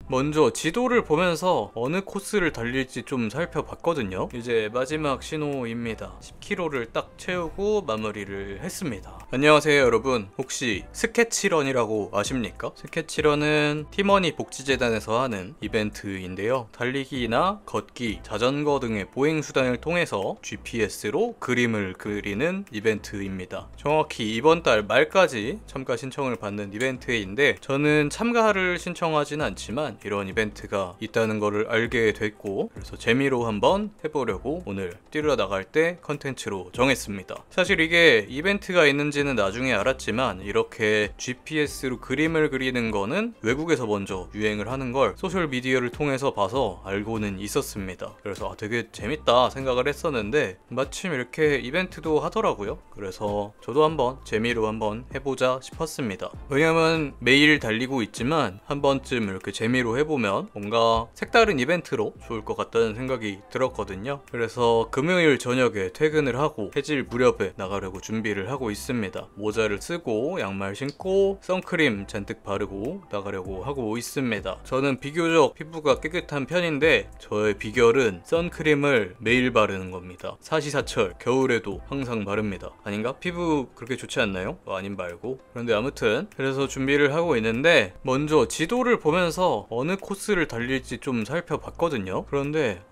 먼저 지도를 보면서 어느 코스를 달릴지 좀 살펴봤거든요. 이제 마지막 신호입니다. 10km를 딱 채우고 마무리를 했습니다. 안녕하세요 여러분, 혹시 스케치런이라고 아십니까? 스케치런은 팀원이 복지재단에서 하는 이벤트인데요. 달리기나 걷기, 자전거 등의 보행수단을 통해서 GPS로 그림을 그리는 이벤트입니다. 정확히 이번 달 말까지 참가 신청을 받는 이벤트인데, 저는 참가를 신청하진 않지만 이런 이벤트가 있다는 거를 알게 됐고, 그래서 재미로 한번 해보려고 오늘 뛰러 나갈 때 컨텐츠로 정했습니다. 사실 이게 이벤트가 있는지는 나중에 알았지만, 이렇게 GPS로 그림을 그리는 거는 외국에서 먼저 유행을 하는 걸 소셜미디어를 통해서 봐서 알고는 있었습니다. 그래서 되게 재밌다 생각을 했었는데 마침 이렇게 이벤트도 하더라고요. 그래서 저도 한번 재미로 한번 해보자 싶었습니다. 왜냐면 매일 달리고 있지만 한 번쯤 이렇게 재미로 해보면 뭔가 색다른 이벤트로 좋을 것 같다는 생각이 들었거든요. 그래서 금요일 저녁에 퇴근을 하고 해질 무렵에 나가려고 준비를 하고 있습니다. 모자를 쓰고 양말 신고 선크림 잔뜩 바르고 나가려고 하고 있습니다. 저는 비교적 피부가 깨끗한 편인데 저의 비결은 선크림을 매일 바르는 겁니다. 사시사철 겨울에도 항상 바릅니다. 아닌가? 피부 그렇게 좋지 않나요? 아님 말고. 그런데 아무튼 그래서 준비를 하고 있는데, 먼저 지도를 보면서 어느 코스를 달릴지 좀 살펴봤거든요. 그런데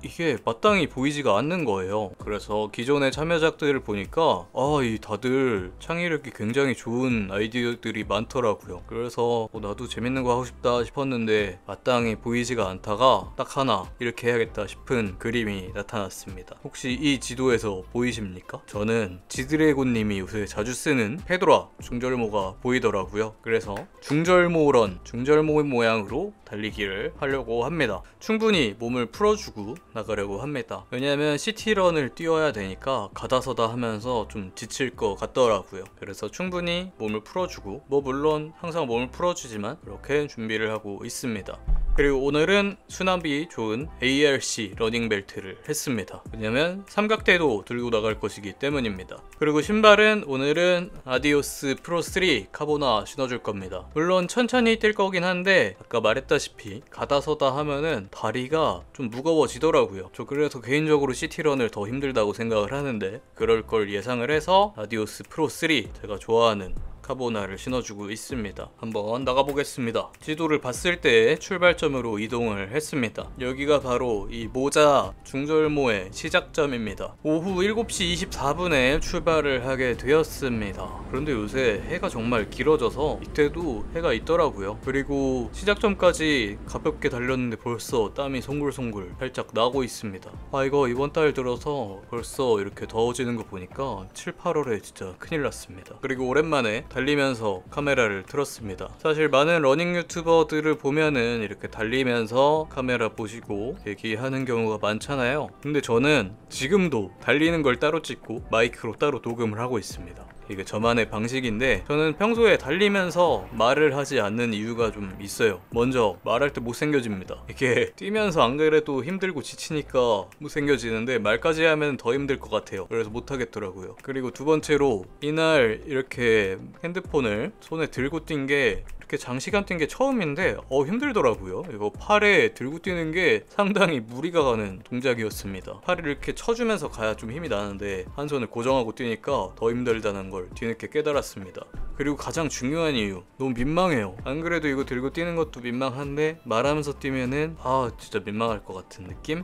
이게 마땅히 보이지가 않는 거예요. 그래서 기존의 참여작들을 보니까 이 다들 창의력이 굉장히 좋은 아이디어들이 많더라고요. 그래서 나도 재밌는 거 하고 싶다 싶었는데 마땅히 보이지가 않다가 딱 하나 이렇게 해야겠다 싶은 그림이 나타났습니다. 혹시 이 지도에서 보이십니까? 저는 지드래곤님이 요새 자주 쓰는 페도라 중절모가 보이더라고요. 그래서 중절모런, 중절모 모양으로 달리기를 하려고 합니다. 충분히 몸을 풀어주고 나가려고 합니다. 왜냐면 시티런을 뛰어야 되니까 가다서다 하면서 좀 지칠 것 같더라고요. 그래서 충분히 몸을 풀어주고, 물론 항상 몸을 풀어주지만 그렇게 준비를 하고 있습니다. 그리고 오늘은 수납이 좋은 ARC 러닝벨트를 했습니다. 왜냐면 삼각대도 들고 나갈 것이기 때문입니다. 그리고 신발은 오늘은 아디오스 프로 3 카보나 신어줄 겁니다. 물론 천천히 뛸 거긴 한데 아까 말했다시피 가다서다 하면은 다리가 좀 무거워지더라고요. 저 그래서 개인적으로 시티런을 더 힘들다고 생각을 하는데, 그럴 걸 예상을 해서 아디오스 프로 3, 제가 좋아하는 카보나를 신어주고 있습니다. 한번 나가보겠습니다. 지도를 봤을 때 출발점으로 이동을 했습니다. 여기가 바로 이 모자 중절모의 시작점입니다. 오후 7시 24분에 출발을 하게 되었습니다. 그런데 요새 해가 정말 길어져서 이때도 해가 있더라고요. 그리고 시작점까지 가볍게 달렸는데 벌써 땀이 송글송글 살짝 나고 있습니다. 이거 이번 달 들어서 벌써 이렇게 더워지는 거 보니까 7, 8월에 진짜 큰일 났습니다. 그리고 오랜만에 달리면서 카메라를 틀었습니다. 사실 많은 러닝 유튜버들을 보면은 이렇게 달리면서 카메라 보시고 얘기하는 경우가 많잖아요. 근데 저는 지금도 달리는 걸 따로 찍고 마이크로 따로 녹음을 하고 있습니다. 이게 저만의 방식인데, 저는 평소에 달리면서 말을 하지 않는 이유가 좀 있어요. 먼저 말할 때 못생겨집니다. 이게 뛰면서 안 그래도 힘들고 지치니까 못생겨지는데 말까지 하면 더 힘들 것 같아요. 그래서 못하겠더라고요. 그리고 두 번째로 이날 이렇게 핸드폰을 손에 들고 뛴 게, 이렇게 장시간 뛴 게 처음인데 힘들더라고요. 이거 팔에 들고 뛰는 게 상당히 무리가 가는 동작이었습니다. 팔을 이렇게 쳐주면서 가야 좀 힘이 나는데 한 손을 고정하고 뛰니까 더 힘들다는 걸 뒤늦게 깨달았습니다. 그리고 가장 중요한 이유, 너무 민망해요. 안 그래도 이거 들고 뛰는 것도 민망한데 말하면서 뛰면은 진짜 민망할 것 같은 느낌?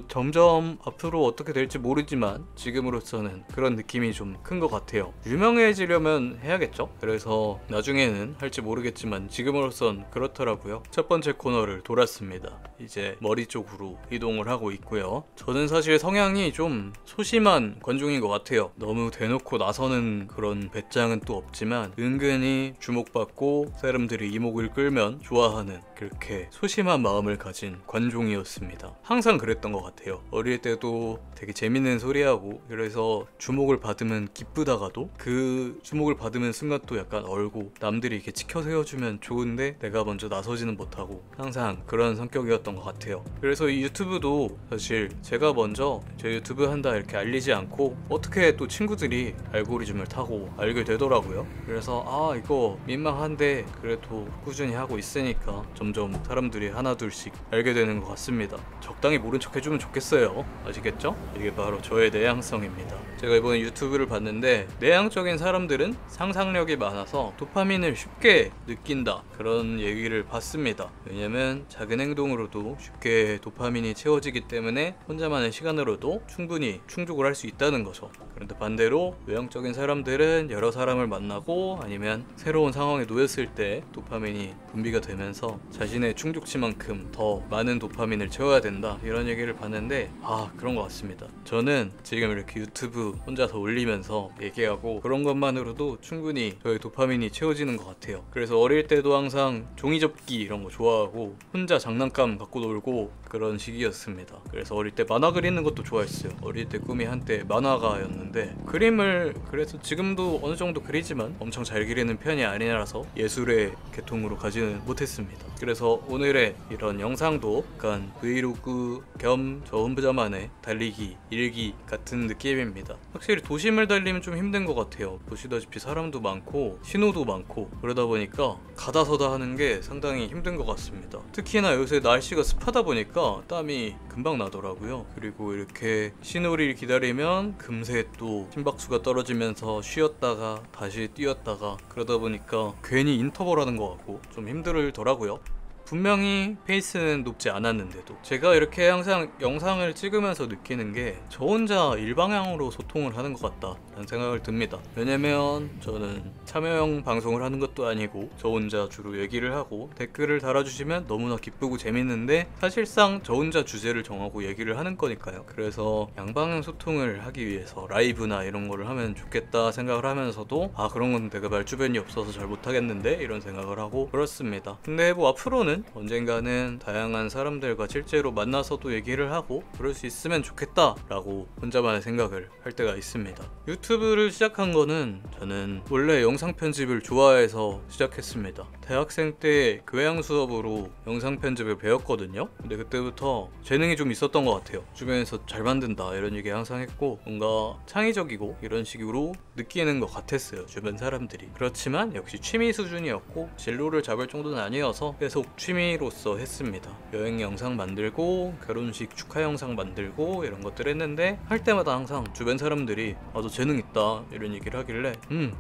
점점 앞으로 어떻게 될지 모르지만 지금으로서는 그런 느낌이 좀 큰 것 같아요. 유명해지려면 해야겠죠? 그래서 나중에는 할지 모르겠지만 지금으로선 그렇더라고요. 첫 번째 코너를 돌았습니다. 이제 머리 쪽으로 이동을 하고 있고요. 저는 사실 성향이 좀 소심한 관중인 것 같아요. 너무 대놓고 나서는 그런 배짱은 또 없지만 은근히 주목받고 사람들이 이목을 끌면 좋아하는, 그렇게 소심한 마음을 가진 관중이었습니다. 항상 그랬던 것 같아요. 어릴 때도 되게 재밌는 소리하고, 그래서 주목을 받으면 기쁘다가도 그 주목을 받으면 순간 또 약간 얼고, 남들이 이렇게 치켜 세워주면 좋은데 내가 먼저 나서지는 못하고, 항상 그런 성격이었던 있었던 것 같아요. 그래서 이 유튜브도 사실 제가 먼저 제 유튜브 한다 이렇게 알리지 않고 어떻게 또 친구들이 알고리즘을 타고 알게 되더라고요. 그래서 아 이거 민망한데 그래도 꾸준히 하고 있으니까 점점 사람들이 하나둘씩 알게 되는 것 같습니다. 적당히 모른 척 해주면 좋겠어요. 아시겠죠? 이게 바로 저의 내향성입니다. 제가 이번에 유튜브를 봤는데 내향적인 사람들은 상상력이 많아서 도파민을 쉽게 느낀다 그런 얘기를 봤습니다. 왜냐면 작은 행동으로도 쉽게 도파민이 채워지기 때문에 혼자만의 시간으로도 충분히 충족을 할 수 있다는 거죠. 그런데 반대로 외향적인 사람들은 여러 사람을 만나고 아니면 새로운 상황에 놓였을 때 도파민이 분비가 되면서 자신의 충족치만큼 더 많은 도파민을 채워야 된다 이런 얘기를 봤는데 아 그런 것 같습니다. 저는 지금 이렇게 유튜브 혼자서 올리면서 얘기하고 그런 것만으로도 충분히 저의 도파민이 채워지는 것 같아요. 그래서 어릴 때도 항상 종이접기 이런 거 좋아하고 혼자 장난감 갖고 놀고 그런 시기였습니다. 그래서 어릴 때 만화 그리는 것도 좋아했어요. 어릴 때 꿈이 한때 만화가였는데 그림을 그래서 지금도 어느 정도 그리지만 엄청 잘 그리는 편이 아니라서 예술의 계통으로 가지는 못했습니다. 그래서 오늘의 이런 영상도 약간 브이로그 겸 저 혼자만의 달리기 일기 같은 느낌입니다. 확실히 도심을 달리면 좀 힘든 것 같아요. 보시다시피 사람도 많고 신호도 많고 그러다 보니까 가다 서다 하는 게 상당히 힘든 것 같습니다. 특히나 요새 날씨가 습하다 보니까 땀이 금방 나더라고요. 그리고 이렇게 신호를 기다리면 금세 또 심박수가 떨어지면서 쉬었다가 다시 뛰었다가 그러다 보니까 괜히 인터벌 하는 것 같고 좀 힘들더라고요. 분명히 페이스는 높지 않았는데도 제가 이렇게 항상 영상을 찍으면서 느끼는 게 저 혼자 일방향으로 소통을 하는 것 같다라는 생각을 듭니다. 왜냐면 저는 참여형 방송을 하는 것도 아니고 저 혼자 주로 얘기를 하고 댓글을 달아주시면 너무나 기쁘고 재밌는데 사실상 저 혼자 주제를 정하고 얘기를 하는 거니까요. 그래서 양방향 소통을 하기 위해서 라이브나 이런 거를 하면 좋겠다 생각을 하면서도 아 그런 건 내가 말주변이 없어서 잘 못하겠는데 이런 생각을 하고 그렇습니다. 근데 뭐 앞으로는 언젠가는 다양한 사람들과 실제로 만나서도 얘기를 하고 그럴 수 있으면 좋겠다 라고 혼자만의 생각을 할 때가 있습니다. 유튜브를 시작한 거는 저는 원래 영상 편집을 좋아해서 시작했습니다. 대학생 때 교양 수업으로 영상 편집을 배웠거든요. 근데 그때부터 재능이 좀 있었던 것 같아요. 주변에서 잘 만든다 이런 얘기 항상 했고 뭔가 창의적이고 이런 식으로 느끼는 것 같았어요. 주변 사람들이. 그렇지만 역시 취미 수준이었고 진로를 잡을 정도는 아니어서 계속 취미로서 했습니다. 여행 영상 만들고 결혼식 축하 영상 만들고 이런 것들 했는데 할 때마다 항상 주변 사람들이 아 너 재능 있다 이런 얘기를 하길래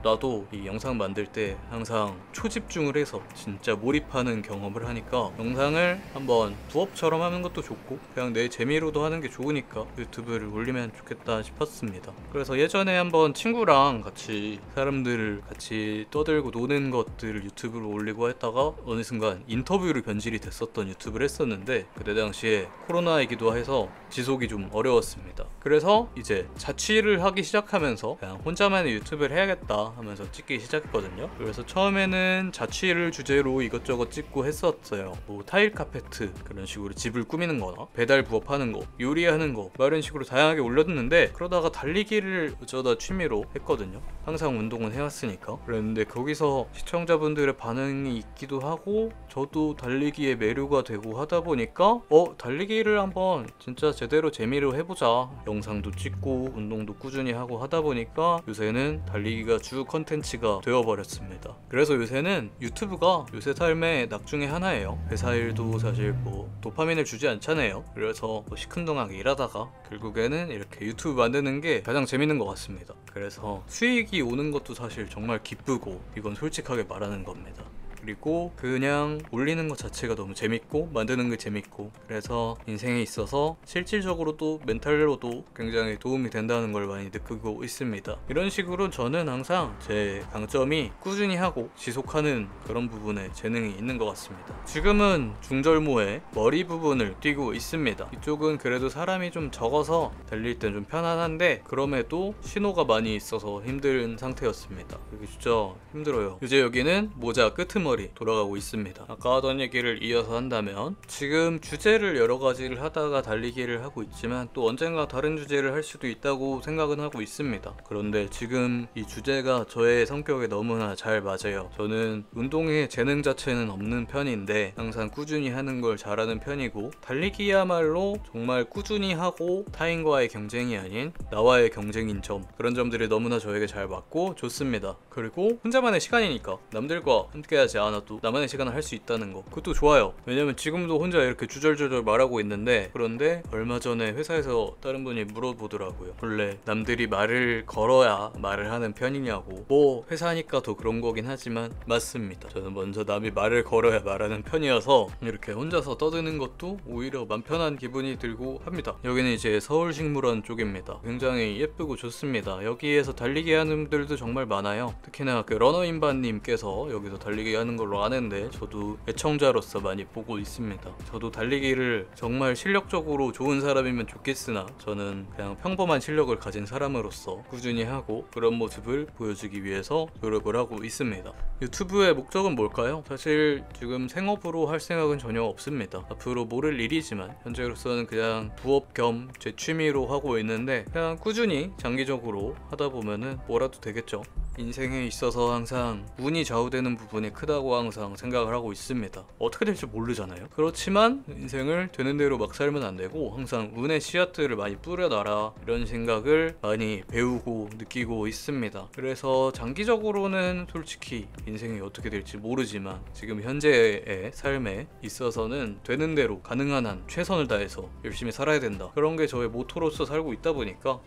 나도 이 영상 만들 때 항상 초집중을 해서 진짜 몰입하는 경험을 하니까 영상을 한번 부업처럼 하는 것도 좋고 그냥 내 재미로도 하는 게 좋으니까 유튜브를 올리면 좋겠다 싶었습니다. 그래서 예전에 한번 친구랑 같이 사람들을 같이 떠들고 노는 것들을 유튜브로 올리고 했다가 어느 순간 인터뷰로 변질이 됐었던 유튜브를 했었는데 그때 당시에 코로나이기도 해서 지속이 좀 어려웠습니다. 그래서 이제 자취를 하기 시작하면서 그냥 혼자만의 유튜브를 해야겠다 하면서 찍기 시작했거든요. 그래서 처음에는 자취를 주제로 이것저것 찍고 했었어요. 뭐 타일 카페트 그런 식으로 집을 꾸미는 거나 배달 부업하는 거 요리하는 거 이런 식으로 다양하게 올렸는데 그러다가 달리기를 어쩌다 취미로 했거든요. 항상 운동은 해왔으니까. 그랬는데 거기서 시청자분들의 반응이 있기도 하고 저도 달리기에 매료가 되고 하다 보니까 달리기를 한번 진짜 제대로 재미로 해보자. 영상도 찍고 운동도 꾸준히 하고 하다 보니까 요새는 달리기가 주 컨텐츠가 되어버렸습니다. 그래서 요새는 유튜브가 요새 삶의 낙 중에 하나예요. 회사 일도 사실 뭐 도파민을 주지 않잖아요. 그래서 뭐 시큰둥하게 일하다가 결국에는 이렇게 유튜브 만드는 게 가장 재밌는 것 같습니다. 그래서 수익이 오는 것도 사실 정말 기쁘고 이건 솔직하게 말하는 겁니다. 그리고 그냥 올리는 것 자체가 너무 재밌고 만드는 게 재밌고 그래서 인생에 있어서 실질적으로도 멘탈로도 굉장히 도움이 된다는 걸 많이 느끼고 있습니다. 이런 식으로 저는 항상 제 강점이 꾸준히 하고 지속하는 그런 부분에 재능이 있는 것 같습니다. 지금은 중절모에 머리 부분을 띄고 있습니다. 이쪽은 그래도 사람이 좀 적어서 달릴 땐 좀 편안한데 그럼에도 신호가 많이 있어서 힘든 상태였습니다. 이게 진짜 힘들어요. 이제 여기는 모자 끄트머리 끄트머리 돌아가고 있습니다. 아까 하던 얘기를 이어서 한다면 지금 주제를 여러 가지를 하다가 달리기를 하고 있지만 또 언젠가 다른 주제를 할 수도 있다고 생각은 하고 있습니다. 그런데 지금 이 주제가 저의 성격에 너무나 잘 맞아요. 저는 운동에 재능 자체는 없는 편인데 항상 꾸준히 하는 걸 잘하는 편이고, 달리기야말로 정말 꾸준히 하고 타인과의 경쟁이 아닌 나와의 경쟁인 점, 그런 점들이 너무나 저에게 잘 맞고 좋습니다. 그리고 혼자만의 시간이니까 남들과 함께하지 않아도 나만의 시간을 할 수 있다는 거, 그것도 좋아요. 왜냐면 지금도 혼자 이렇게 주절주절 말하고 있는데, 그런데 얼마 전에 회사에서 다른 분이 물어보더라고요. 원래 남들이 말을 걸어야 말을 하는 편이냐고. 뭐 회사니까 더 그런 거긴 하지만 맞습니다. 저는 먼저 남이 말을 걸어야 말하는 편이어서 이렇게 혼자서 떠드는 것도 오히려 맘 편한 기분이 들고 합니다. 여기는 이제 서울식물원 쪽입니다. 굉장히 예쁘고 좋습니다. 여기에서 달리기 하는 분들도 정말 많아요. 특히나 그 러너인반님께서 여기서 달리기 하는 걸로 아는데 저도 애청자로서 많이 보고 있습니다. 저도 달리기를 정말 실력적으로 좋은 사람이면 좋겠으나 저는 그냥 평범한 실력을 가진 사람으로서 꾸준히 하고 그런 모습을 보여주기 위해서 노력을 하고 있습니다. 유튜브의 목적은 뭘까요? 사실 지금 생업으로 할 생각은 전혀 없습니다. 앞으로 모를 일이지만 현재로서는 그냥 부업 겸 제 취미로 하고 있는데, 그냥 꾸준히 장기적으로 하다 보면은 뭐라도 되겠죠. 인생에 있어서 항상 운이 좌우되는 부분이 크다고 항상 생각을 하고 있습니다. 어떻게 될지 모르잖아요. 그렇지만 인생을 되는 대로 막 살면 안 되고 항상 운의 씨앗들을 많이 뿌려놔라, 이런 생각을 많이 배우고 느끼고 있습니다. 그래서 장기적으로는 솔직히 인생이 어떻게 될지 모르지만 지금 현재의 삶에 있어서는 되는 대로 가능한 한 최선을 다해서 열심히 살아야 된다, 그런 게 저의 모토로서 살고 있다 보니까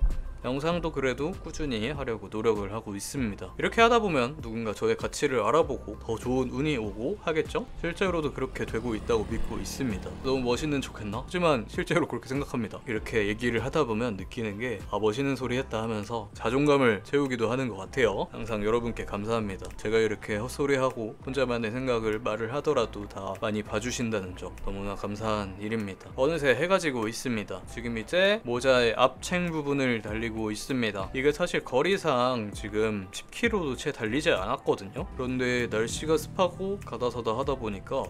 영상도 그래도 꾸준히 하려고 노력을 하고 있습니다. 이렇게 하다 보면 누군가 저의 가치를 알아보고 더 좋은 운이 오고 하겠죠? 실제로도 그렇게 되고 있다고 믿고 있습니다. 너무 멋있는 척했나? 하지만 실제로 그렇게 생각합니다. 이렇게 얘기를 하다 보면 느끼는 게 멋있는 소리 했다 하면서 자존감을 채우기도 하는 것 같아요. 항상 여러분께 감사합니다. 제가 이렇게 헛소리하고 혼자만의 생각을 말을 하더라도 다 많이 봐주신다는 점 너무나 감사한 일입니다. 어느새 해가 지고 있습니다. 지금 이제 모자의 앞챙 부분을 달리고 있습니다. 이게 사실 거리상 지금 10km도 채 달리지 않았거든요. 그런데 날씨가 습하고 가다서다 하다 보니까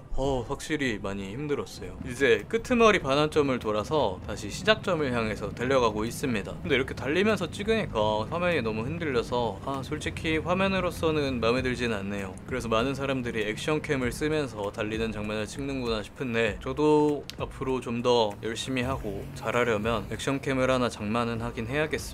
확실히 많이 힘들었어요. 이제 끄트머리 반환점을 돌아서 다시 시작점을 향해서 달려가고 있습니다. 근데 이렇게 달리면서 찍으니까 화면이 너무 흔들려서 솔직히 화면으로서는 마음에 들지는 않네요. 그래서 많은 사람들이 액션캠을 쓰면서 달리는 장면을 찍는구나 싶은데, 저도 앞으로 좀 더 열심히 하고 잘하려면 액션캠을 하나 장만은 하긴 해야겠습니다.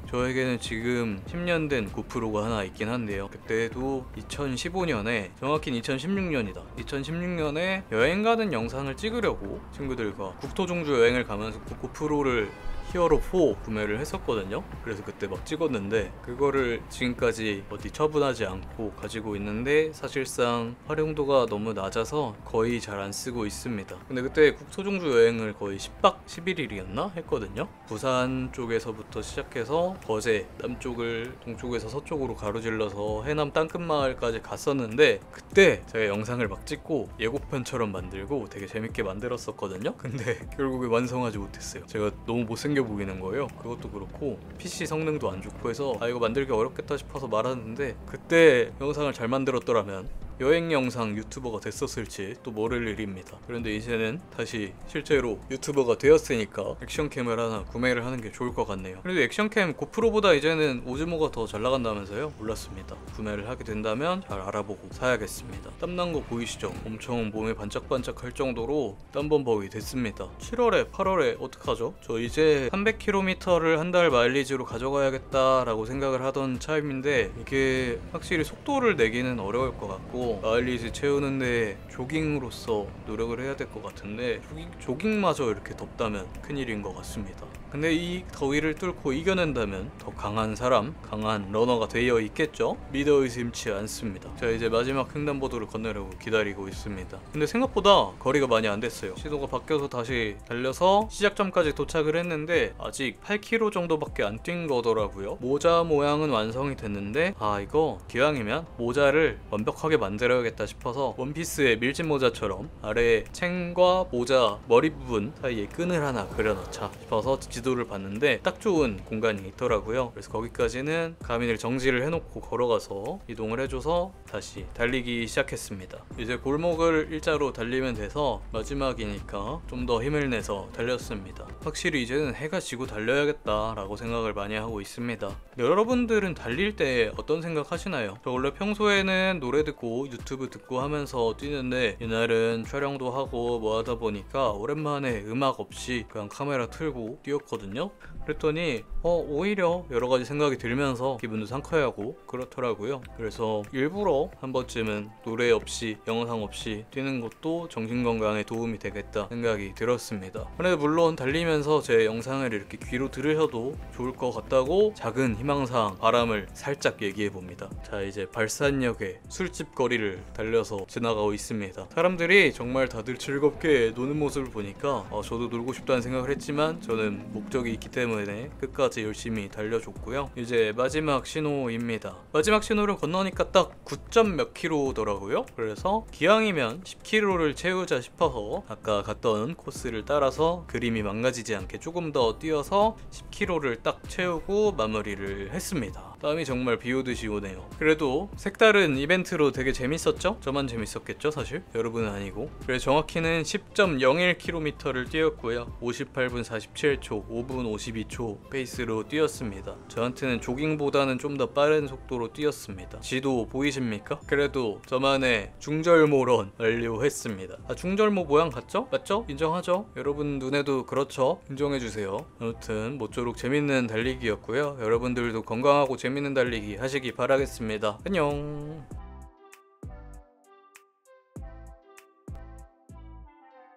저에게는 지금 10년 된 고프로가 하나 있긴 한데요. 그때도 2015년에, 정확히는 2016년이다. 2016년에 여행 가는 영상을 찍으려고 친구들과 국토종주 여행을 가면서 고프로를 히어로 4 구매를 했었거든요. 그래서 그때 막 찍었는데 그거를 지금까지 어디 처분하지 않고 가지고 있는데, 사실상 활용도가 너무 낮아서 거의 잘 안 쓰고 있습니다. 근데 그때 국토종주 여행을 거의 10박 11일이었나 했거든요. 부산 쪽에서부터 시작해서 거제 남쪽을 동쪽에서 서쪽으로 가로질러서 해남 땅끝마을까지 갔었는데, 그때 제가 영상을 막 찍고 예고편처럼 만들고 되게 재밌게 만들었었거든요. 근데 결국에 완성하지 못했어요. 제가 너무 못생겨 보이는 거예요. 그것도 그렇고 PC 성능도 안 좋고 해서 이거 만들기 어렵겠다 싶어서 말았는데, 그때 영상을 잘 만들었더라면 여행 영상 유튜버가 됐었을지 또 모를 일입니다. 그런데 이제는 다시 실제로 유튜버가 되었으니까 액션캠을 하나 구매를 하는 게 좋을 것 같네요. 그래도 액션캠 고프로보다 이제는 오즈모가 더 잘 나간다면서요? 몰랐습니다. 구매를 하게 된다면 잘 알아보고 사야겠습니다. 땀난 거 보이시죠? 엄청 몸에 반짝반짝 할 정도로 땀범벅이 됐습니다. 7월에 8월에 어떡하죠? 저 이제 300km를 한 달 마일리지로 가져가야겠다라고 생각을 하던 차임인데, 이게 확실히 속도를 내기는 어려울 것 같고 마일리지 채우는데 조깅으로서 노력을 해야 될 것 같은데, 조깅마저 이렇게 덥다면 큰일인 것 같습니다. 근데 이 더위를 뚫고 이겨낸다면 더 강한 사람, 강한 러너가 되어 있겠죠? 믿어 의심치 않습니다. 자, 이제 마지막 횡단보도를 건너려고 기다리고 있습니다. 근데 생각보다 거리가 많이 안 됐어요. 시도가 바뀌어서 다시 달려서 시작점까지 도착을 했는데 아직 8km 정도밖에 안 뛴 거더라고요. 모자 모양은 완성이 됐는데 이거 기왕이면 모자를 완벽하게 만들어 만들어야겠다 싶어서 원피스의 밀짚 모자처럼 아래에 챙과 모자 머리 부분 사이에 끈을 하나 그려놓자 싶어서 지도를 봤는데 딱 좋은 공간이 있더라고요. 그래서 거기까지는 가민을 정지를 해놓고 걸어가서 이동을 해줘서 다시 달리기 시작했습니다. 이제 골목을 일자로 달리면 돼서 마지막이니까 좀 더 힘을 내서 달렸습니다. 확실히 이제는 해가 지고 달려야겠다 라고 생각을 많이 하고 있습니다. 여러분들은 달릴 때 어떤 생각 하시나요? 저 원래 평소에는 노래 듣고 유튜브 듣고 하면서 뛰는데 이날은 촬영도 하고 뭐 하다 보니까 오랜만에 음악 없이 그냥 카메라 틀고 뛰었거든요. 그랬더니 오히려 여러 가지 생각이 들면서 기분도 상쾌하고 그렇더라고요. 그래서 일부러 한 번쯤은 노래 없이 영상 없이 뛰는 것도 정신건강에 도움이 되겠다 생각이 들었습니다. 그런데 물론 달리면서 제 영상을 이렇게 귀로 들으셔도 좋을 것 같다고 작은 희망사항 바람을 살짝 얘기해봅니다. 자, 이제 발산역의 술집 거리를 달려서 지나가고 있습니다. 사람들이 정말 다들 즐겁게 노는 모습을 보니까 저도 놀고 싶다는 생각을 했지만 저는 목적이 있기 때문에 끝까지 열심히 달려줬고요. 이제 마지막 신호입니다. 마지막 신호를 건너니까 딱 9점 몇 킬로더라고요. 그래서 기왕이면 10킬로를 채우자 싶어서 아까 갔던 코스를 따라서 그림이 망가지지 않게 조금 더 뛰어서 10킬로를 딱 채우고 마무리를 했습니다. 땀이 정말 비오듯이 오네요. 그래도 색다른 이벤트로 되게 재밌었죠? 저만 재밌었겠죠 사실? 여러분은 아니고. 그래서 정확히는 10.01km를 뛰었고요. 58분 47초, 5분 52초 페이스로 뛰었습니다. 저한테는 조깅보다는 좀 더 빠른 속도로 뛰었습니다. 지도 보이십니까? 그래도 저만의 중절모론 완료했습니다. 중절모 모양 같죠? 맞죠? 인정하죠? 여러분 눈에도 그렇죠? 인정해주세요. 아무튼 모쪼록 재밌는 달리기였고요. 여러분들도 건강하고 재밌는 달리기 하시기 바라겠습니다. 안녕.